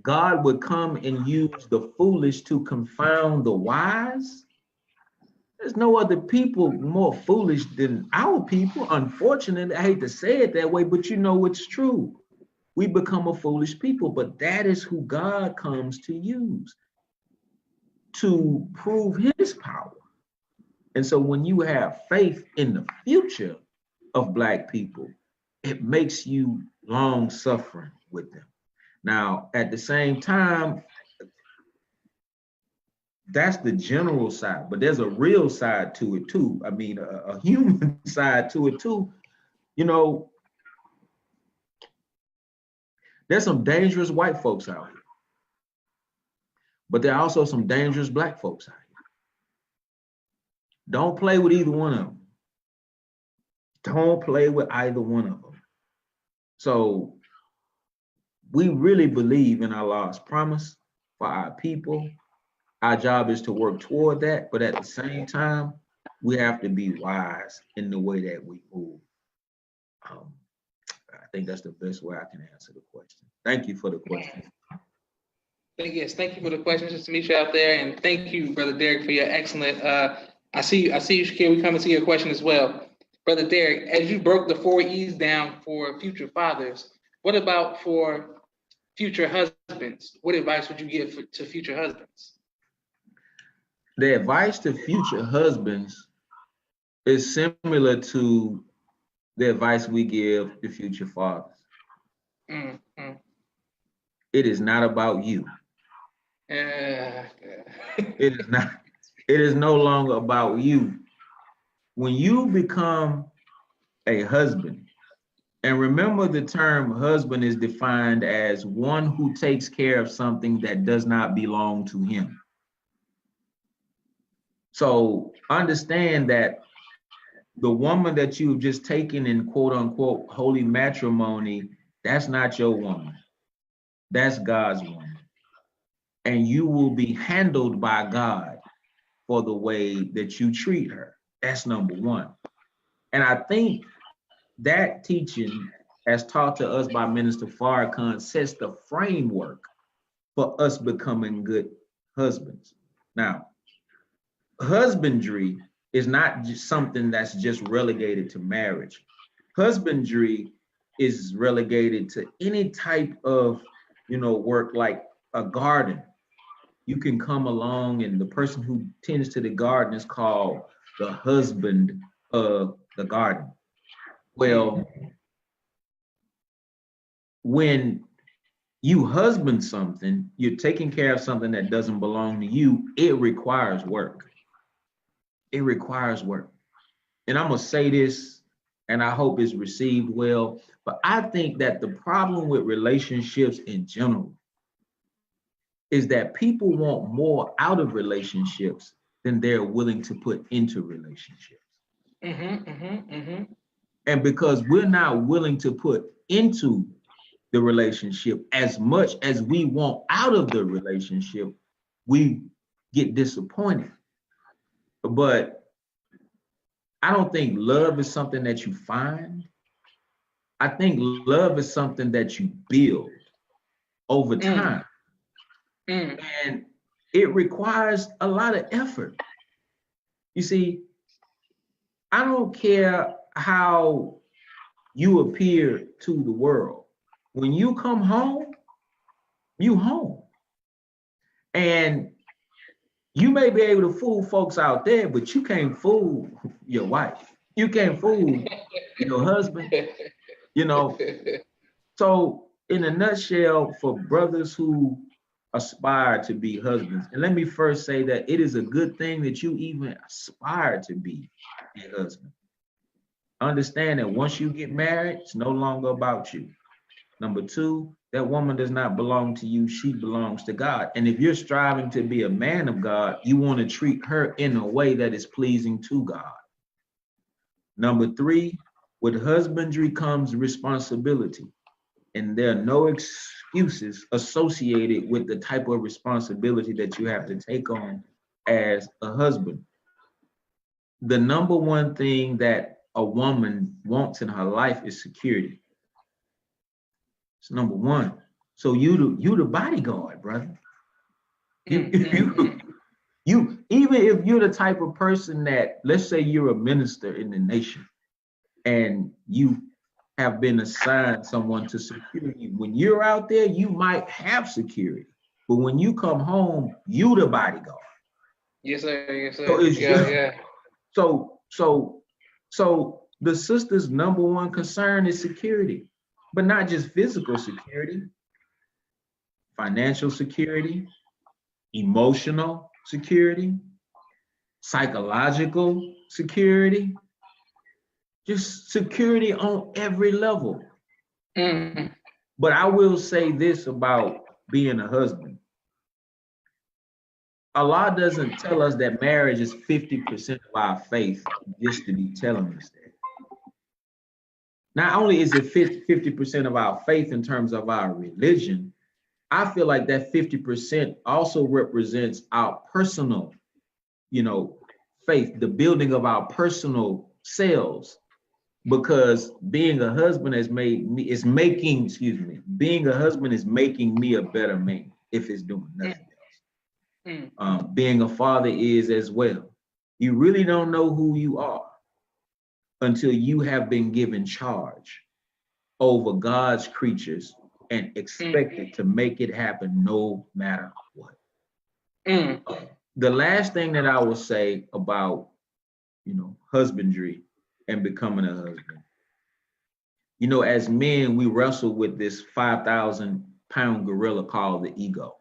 God would come and use the foolish to confound the wise, there's no other people more foolish than our people. Unfortunately, I hate to say it that way, but it's true. We become a foolish people, but that is who God comes to use to prove his power. And so when you have faith in the future of Black people, it makes you long suffering with them. Now, at the same time, that's the general side, but there's a real side to it too. I mean, a human side to it too. You know, there's some dangerous white folks out here, but there are also some dangerous black folks out here. Don't play with either one of them. Don't play with either one of them. So we really believe in Allah's promise for our people. Our job is to work toward that, but at the same time, we have to be wise in the way that we move. I think that's the best way I can answer the question. Thank you for the question. Yes, thank you for the question, just to meet you out there, and thank you, Brother Deric, for your excellent. I see you, Shakir. We come and see your question as well, Brother Deric. As you broke the 4 E's down for future fathers, what about for future husbands? What advice would you give to future husbands? The advice to future husbands is similar to the advice we give to future fathers. Mm-hmm. It is not about you. It is not. It is no longer about you. When you become a husband, and remember the term husband is defined as one who takes care of something that does not belong to him. So understand that the woman that you've just taken in quote unquote holy matrimony, that's not your woman. That's God's woman. And you will be handled by God for the way that you treat her. That's number one. And I think that teaching, as taught to us by Minister Farrakhan, sets the framework for us becoming good husbands. Now, husbandry is not just something that's just relegated to marriage. Husbandry is relegated to any type of, work, like a garden. You can come along, and the person who tends to the garden is called the husband of the garden. Well, when you husband something, you're taking care of something that doesn't belong to you. It requires work. It requires work. And I'm gonna say this, and I hope it's received well, but I think that the problem with relationships in general is that people want more out of relationships than they're willing to put into relationships. And because we're not willing to put into the relationship as much as we want out of the relationship, we get disappointed. But I don't think love is something that you find. I think love is something that you build over time. And it requires a lot of effort. You see, I don't care how you appear to the world. When you come home, you home. And you may be able to fool folks out there, but you can't fool your wife. You can't fool your husband, So in a nutshell, for brothers who aspire to be husbands, and let me first say that it is a good thing that you even aspire to be a husband. Understand that once you get married, it's no longer about you. Number two, that woman does not belong to you, she belongs to God. And if you're striving to be a man of God, you want to treat her in a way that is pleasing to God. Number three, with husbandry comes responsibility. And there are no excuses associated with the type of responsibility that you have to take on as a husband. The number one thing that a woman wants in her life is security. It's number one. So you the bodyguard, brother. You even if you're the type of person that, let's say you're a minister in the nation and you have been assigned someone to secure you. When you're out there, you might have security, but when you come home, you the bodyguard. Yes, sir. Yes, sir. So the sister's number one concern is security, but not just physical security, financial security, emotional security, psychological security, just security on every level. Mm. But I will say this about being a husband. Allah doesn't tell us that marriage is 50% of our faith just to be telling us that. Not only is it 50% of our faith in terms of our religion, I feel like that 50% also represents our personal, faith, the building of our personal selves. Because being a husband being a husband is making me a better man if it's doing nothing else. Being a father is as well. You really don't know who you are until you have been given charge over God's creatures and expected to make it happen no matter what. The last thing that I will say about, husbandry and becoming a husband. As men, we wrestle with this 5,000-pound gorilla called the ego.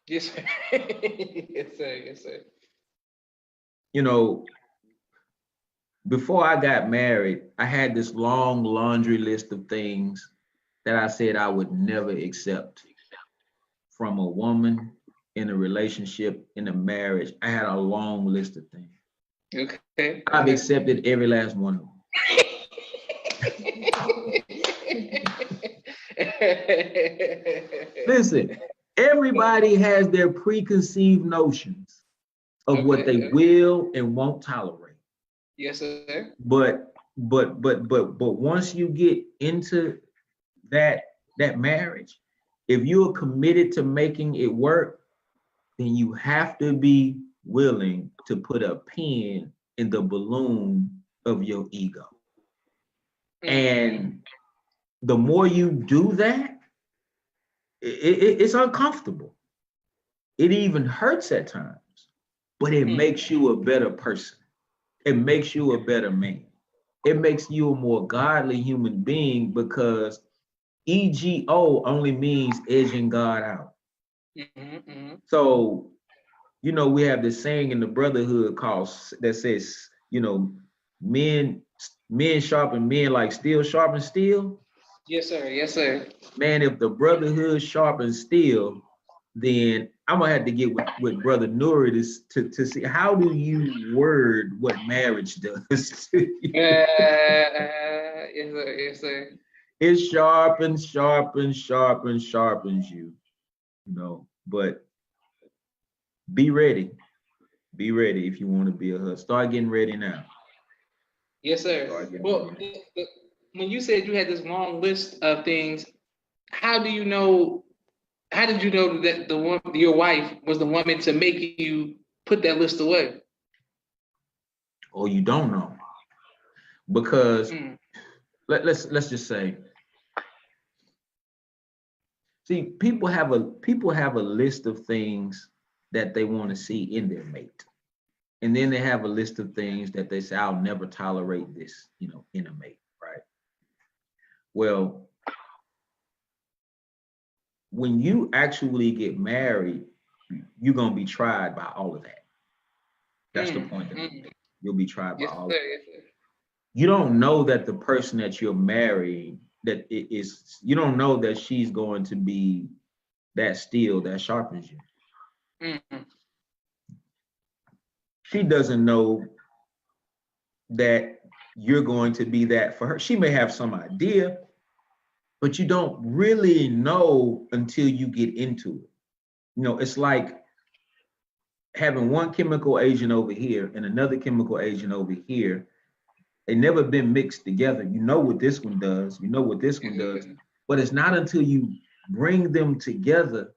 Yes, sir. Yes, sir. Yes, sir. Before I got married, I had this long laundry list of things that I said I would never accept from a woman in a relationship, in a marriage. I had a long list of things. Okay. I've accepted every last one of them. Listen, everybody has their preconceived notions of what they will and won't tolerate. Yes, sir. But once you get into that marriage, if you are committed to making it work, then you have to be willing to put a pin in the balloon of your ego. And the more you do that, it's uncomfortable. It even hurts at times, but it makes you a better person. It makes you a better man. It makes you a more godly human being because EGO only means edging God out. So, we have this saying in the brotherhood that says, men sharpen men like steel sharpen steel. Yes, sir. Yes, sir. Man, if the brotherhood sharpens steel, then I'm gonna have to get with Brother Nuri to see how do you word what marriage does. Yes, sir. Yes, sir. It sharpens you, but be ready. Be ready if you want to be a husband. Start getting ready now. Yes, sir. Well, when you said you had this long list of things, how did you know that your wife was the woman to make you put that list away? Oh, you don't know. Because let's just say, see, people have a list of things that they want to see in their mate. And then they have a list of things that they say, I'll never tolerate this, in a mate, right? Well, when you actually get married, you're going to be tried by all of that. That's the point of it. You'll be tried by all of that. You don't know that the person that you're marrying, you don't know that she's going to be that steel that sharpens you. She doesn't know that you're going to be that for her. She may have some idea, but you don't really know until you get into it. It's like having one chemical agent over here and another chemical agent over here. They never been mixed together. You know what this one does, you know what this one does, but it's not until you bring them together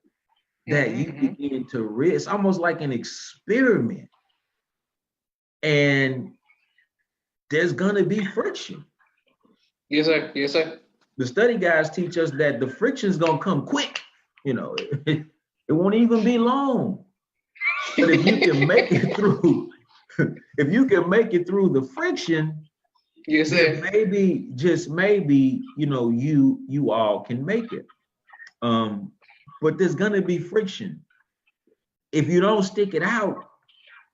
that you begin to it's almost like an experiment. And there's gonna be friction. Yes, sir. Yes, sir. The study guys teach us that the friction's gonna come quick. It won't even be long. But if you can make it through, the friction, yes, sir. Maybe, just maybe, you all can make it. But there's gonna be friction. if you don't stick it out,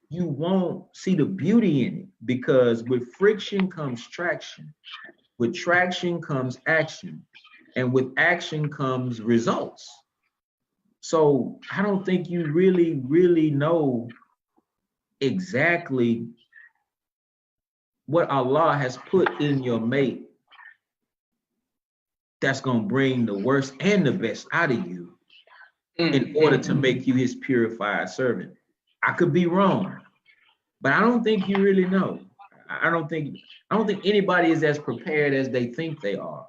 you won't see the beauty in it, because with friction comes traction. With traction comes action, and with action comes results. So I don't think you really know exactly what Allah has put in your mate that's going to bring the worst and the best out of you in order to make you his purified servant. I could be wrong, but I don't think you really know. I don't think anybody is as prepared as they think they are.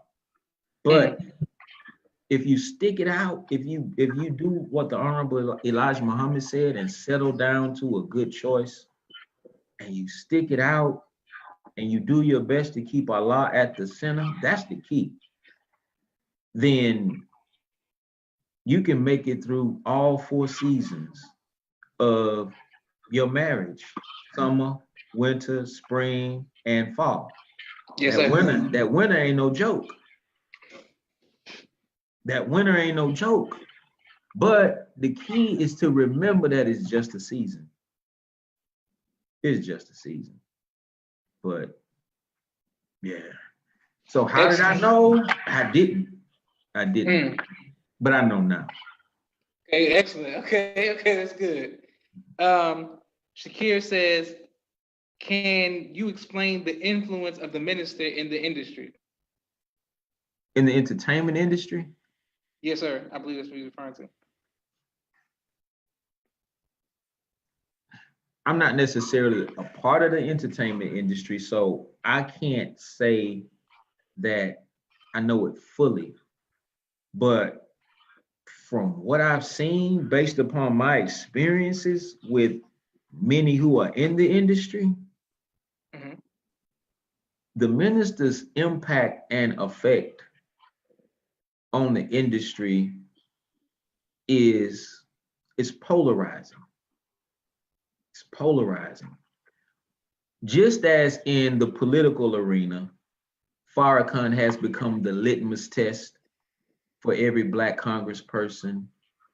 But if you stick it out, if you do what the Honorable Elijah Muhammad said and settle down to a good choice, and you stick it out and you do your best to keep Allah at the center, that's the key. Then you can make it through all 4 seasons of your marriage: summer, winter, spring, and fall. Yes, that sir. that winter ain't no joke. That winter ain't no joke. But the key is to remember that it's just a season. It's just a season. But yeah. So how did I know? I didn't. But I know now. Okay, excellent. Okay, that's good. Shakir says, can you explain the influence of the minister in the industry? In the entertainment industry? Yes, sir. I believe that's what he's referring to. I'm not necessarily a part of the entertainment industry, so I can't say that I know it fully. But from what I've seen, based upon my experiences with many who are in the industry, the minister's impact and effect on the industry is polarizing. It's polarizing. Just as in the political arena, Farrakhan has become the litmus test for every Black congressperson,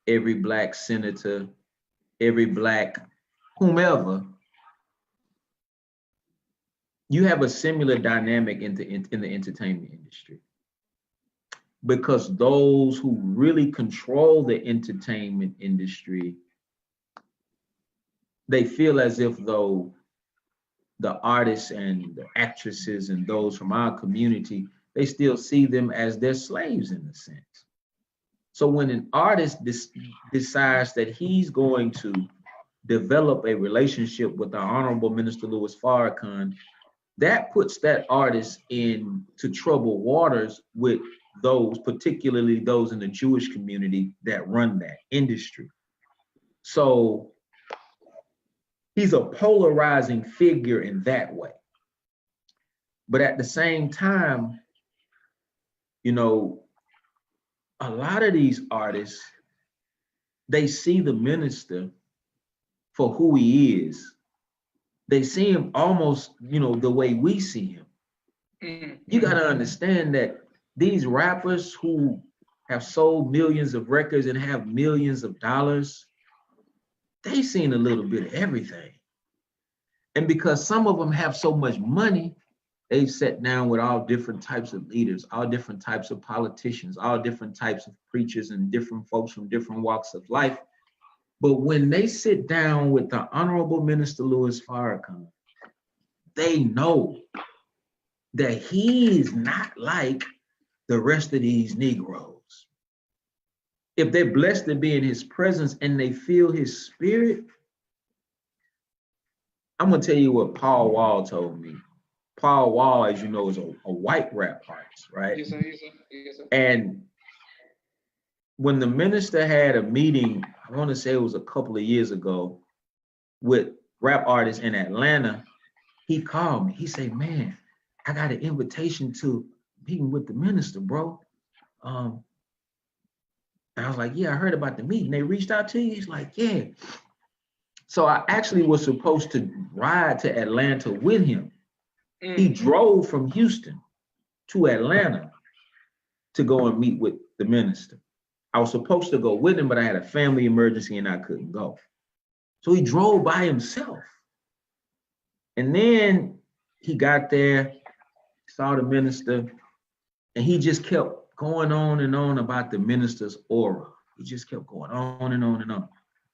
every Black senator, every Black whomever. You have a similar dynamic in the entertainment industry, because those who really control the entertainment industry, they feel as if though the artists and the actresses and those from our community, they still see them as their slaves in a sense. So when an artist decides that he's going to develop a relationship with the Honorable Minister Louis Farrakhan, that puts that artist into troubled waters with those, particularly those in the Jewish community that run that industry. So he's a polarizing figure in that way. But at the same time, you know, a lot of these artists, they see the minister for who he is. They see him almost, you know, the way we see him. You got to understand that these rappers who have sold millions of records and have millions of dollars, they've seen a little bit of everything. And because some of them have so much money, they've sat down with all different types of leaders, all different types of politicians, all different types of preachers and different folks from different walks of life. But when they sit down with the Honorable Minister Louis Farrakhan, they know that he is not like the rest of these Negroes. If they're blessed to be in his presence and they feel his spirit, I'm gonna tell you what Paul Wall told me. Paul Wall, as you know, is a white rap artist, right? Yes, sir. Yes, sir. And when the minister had a meeting, I want to say it was a couple of years ago, with rap artists in Atlanta, he called me. He said, "Man, I got an invitation to meeting with the minister, bro." And I was like, "Yeah, I heard about the meeting. They reached out to you?" He's like, "Yeah." So I actually was supposed to ride to Atlanta with him. He drove from Houston to Atlanta to go and meet with the minister. I was supposed to go with him, but I had a family emergency and I couldn't go. So he drove by himself. And then he got there, saw the minister, and he just kept going on and on about the minister's aura. He just kept going on and on and on.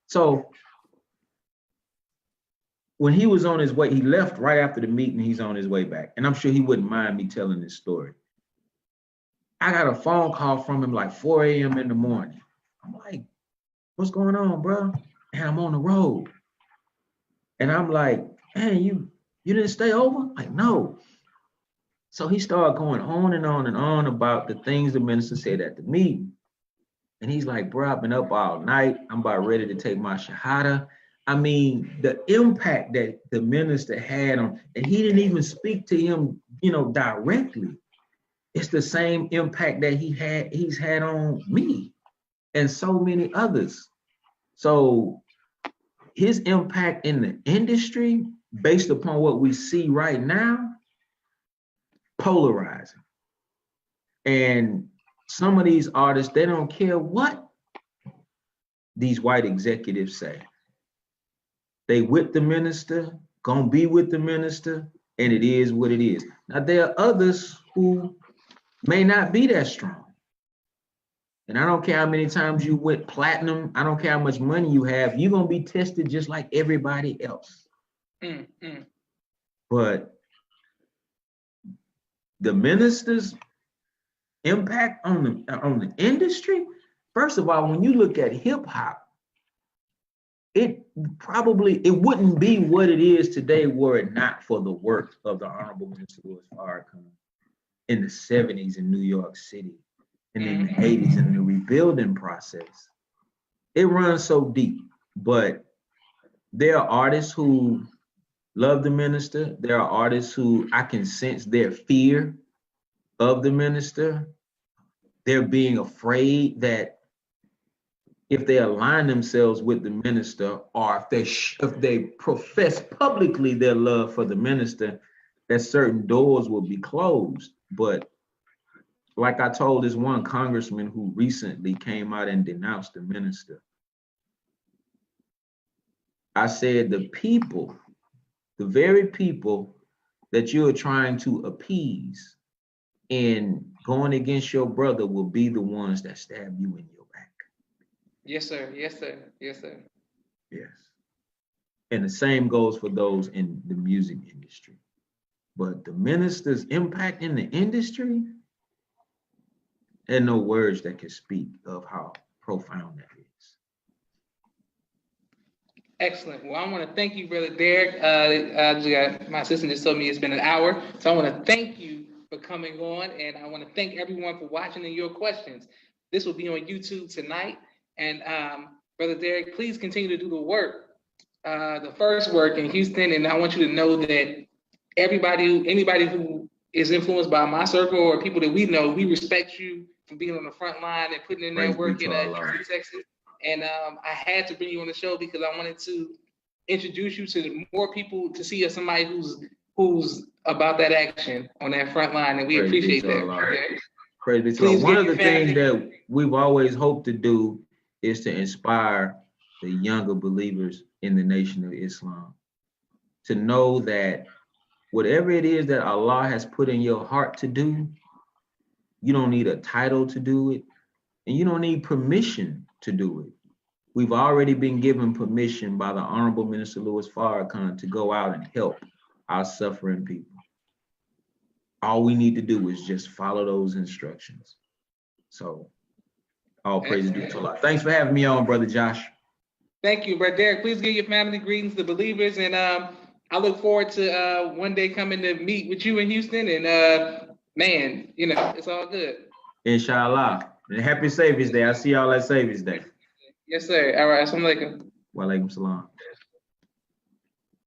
So when he was on his way, he left right after the meeting, he's on his way back. And I'm sure he wouldn't mind me telling this story. I got a phone call from him like 4 a.m. in the morning. I'm like, what's going on, bro? And I'm on the road. And I'm like, man, you didn't stay over? Like, no. So he started going on and on and on about the things the minister said at the meeting. And he's like, bro, I've been up all night. I'm about ready to take my shahada. I mean, the impact that the minister had on, and he didn't even speak to him, directly. It's the same impact that he's had on me and so many others. So his impact in the industry, based upon what we see right now, polarizing. And some of these artists, they don't care what these white executives say. They with the minister, gonna be with the minister, and it is what it is. Now, there are others who may not be that strong. And I don't care how many times you went platinum, I don't care how much money you have, you're gonna be tested just like everybody else. Mm-hmm. But the minister's impact on the industry, first of all, when you look at hip hop, it wouldn't be what it is today were it not for the work of the Honorable Minister Louis Farrakhan in the 70s in New York City and in the 80s in the rebuilding process. It runs so deep, but there are artists who love the minister. There are artists who I can sense their fear of the minister. They're being afraid that if they align themselves with the minister, or if they profess publicly their love for the minister, that certain doors will be closed. But like I told this one congressman who recently came out and denounced the minister, I said the people, the very people that you are trying to appease and going against your brother will be the ones that stab you in your back. Yes, sir. Yes, sir. Yes, sir. Yes. And the same goes for those in the music industry. But the minister's impact in the industry, there are no words that can speak of how profound that is. Excellent. Well, I want to thank you, Brother Deric. My assistant just told me it's been an hour. So I want to thank you for coming on. And I want to thank everyone for watching and your questions. This will be on YouTube tonight. And Brother Deric, please continue to do the work, the first work in Houston. And I want you to know that anybody who is influenced by my circle or people that we know, we respect you for being on the front line and putting in that work in Texas. And I had to bring you on the show because I wanted to introduce you to more people to see as somebody who's about that action on that front line. And we appreciate that. Praise be to God. One of the things that we've always hoped to do is to inspire the younger believers in the Nation of Islam to know that whatever it is that Allah has put in your heart to do, you don't need a title to do it, and you don't need permission to do it. We've already been given permission by the Honorable Minister Louis Farrakhan to go out and help our suffering people. All we need to do is just follow those instructions. So, all praise be to Allah. Thanks for having me on, Brother Josh. Thank you, Brother Deric. Please give your family greetings to believers, and I look forward to one day coming to meet with you in Houston. And man, it's all good. Inshallah. And happy Savior's Day. I'll see y'all at Savior's Day. Yes, sir. All right. Assalamu alaikum. Wa alaikum salam.